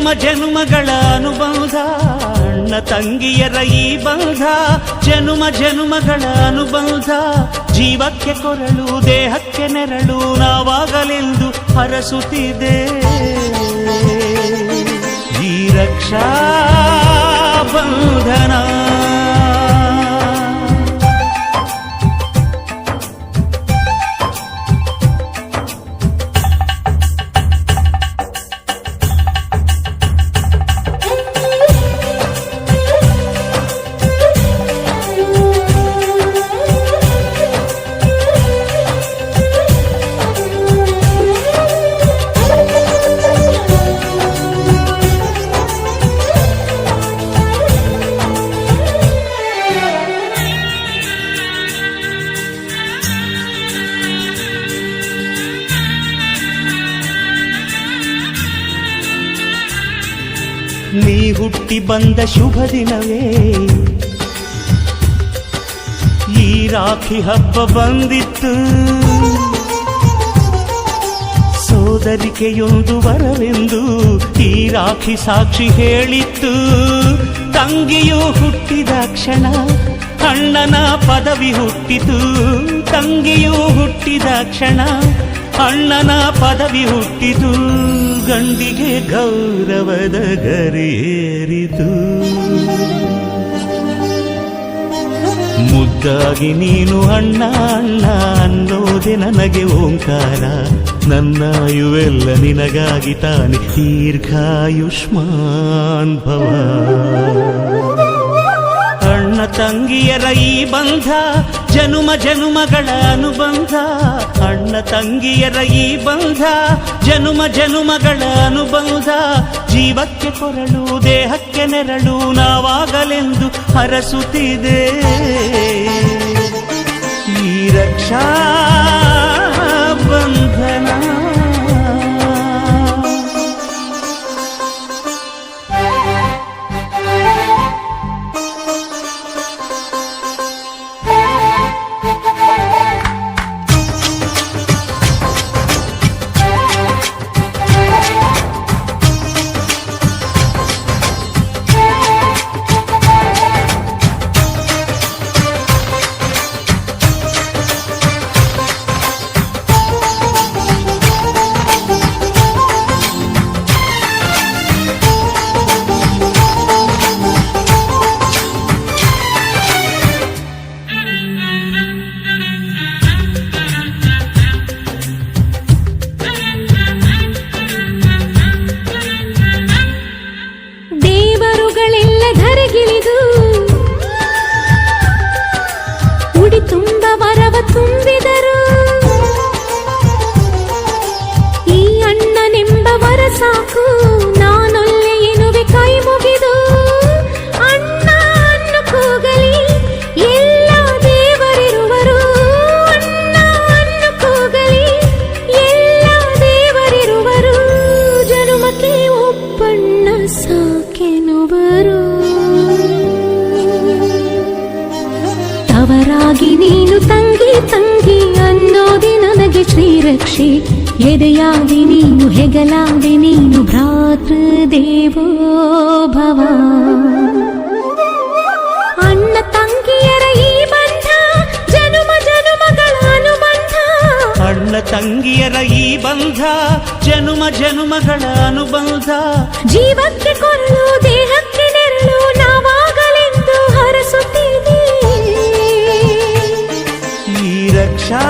ಜನುಮ ಜನುಮಗಳ ಅನುಬಂಧ ಅಣ್ಣ ತಂಗಿಯರ ಈ ಬಂಧ ಜನುಮ ಜನುಮಗಳ ಅನುಬಂಧ ಜೀವಕ್ಕೆ ಕೊರಳು ದೇಹಕ್ಕೆ ನೆರಳು ನಾವಾಗಲೆಂದು ಹರಸುತ್ತಿದೆ ಈ ರಕ್ಷಾ ಬಂಧನ ನೀ ಹುಟ್ಟಿ ಬಂದ ಶುಭ ದಿನವೇ ಈ ರಾಖಿ ಹಬ್ಬ ಬಂದಿತ್ತು ಸೋದರಿಕೆಯೊಂದು ವರವೆಂದು ಈ ರಾಖಿ ಸಾಕ್ಷಿ ಹೇಳಿತ್ತು ತಂಗಿಯು ಹುಟ್ಟಿದ ಕ್ಷಣ ಅಣ್ಣನ ಪದವಿ ಹುಟ್ಟಿತು ತಂಗಿಯು ಹುಟ್ಟಿದ ಕ್ಷಣ ಅಣ್ಣನ ಪದವಿ ಹುಟ್ಟಿತು ಗಂಡಿಗೆ ಗೌರವದ ಗರಿಯೇರಿತು ಮುದ್ದಾಗಿ ನೀನು ಅಣ್ಣ ಅಣ್ಣ ಅನ್ನೋದೆ ನನಗೆ ಓಂಕಾರ ನನ್ನಾಯುವೆಲ್ಲ ನಿನಗಾಗಿ ತಾನೆ ದೀರ್ಘಾಯುಷ್ಮಾನ್ ಭವ ಅಣ್ಣ ತಂಗಿಯರ ಈ ಬಂಧ ಜನುಮ ಜನುಮಗಳ ಅನುಬಂಧ ಅಣ್ಣ ತಂಗಿಯರ ಈ ಬಂಧ ಜನುಮ ಜನುಮಗಳ ಅನುಬಂಧ ಜೀವಕ್ಕೆ ಕೊರಳು ದೇಹಕ್ಕೆ ನೆರಳು ನಾವಾಗಲೆಂದು ಹರಸುತ್ತಿದೆ ಈ ರಕ್ಷಾ ಬಂಧನ ತುಂಬಿದರು ಈ ಅಣ್ಣನೆಂಬ ವರ ಸಾಕು ನಾನೊಲ್ಲೆ ಎನ್ನುವೆ ಕೈ ಮುಗಿದು ಅಣ್ಣ ಅನ್ನು ಕೂಗಲಿ ಎಲ್ಲ ದೇವರಿರುವರು ಅಣ್ಣ ಅನ್ನು ಕೂಗಲಿ ಎಲ್ಲ ದೇವರಿರುವರು ಜನುಮಕ್ಕೆ ಒಬ್ಬಣ್ಣ ಸಾಕೆನುವರು ಅವರಾಗಿ ನೀನು ತಂಗಿ ತಂಗಿ ಅನ್ನೋದೆ ನನಗೆ ಶ್ರೀರಕ್ಷೆ ಎದೆಯಾಗಿ ನೀನು ಹೆಗಲಾದೆ ನೀನು ಭ್ರಾತೃ ದೇವೋ ಭವ ಅಣ್ಣ ತಂಗಿಯರ ಈ ಬಂಧ ಜನುಮ ಜನುಮಗಳ ಅನುಬಂಧ ಅಣ್ಣ ತಂಗಿಯರ ಈ ಬಂಧ ಜನುಮ ಜನುಮಗಳ ಅನುಬಂಧ ಜೀವಕ್ಕೆ ಕೊರಳು ದೇಹಕ್ಕೆ ನೆರಳು ನಾವಾಗಲೆಂದು ಹರಸುತ್ತಿದೆ ಈ ರಕ್ಷಾ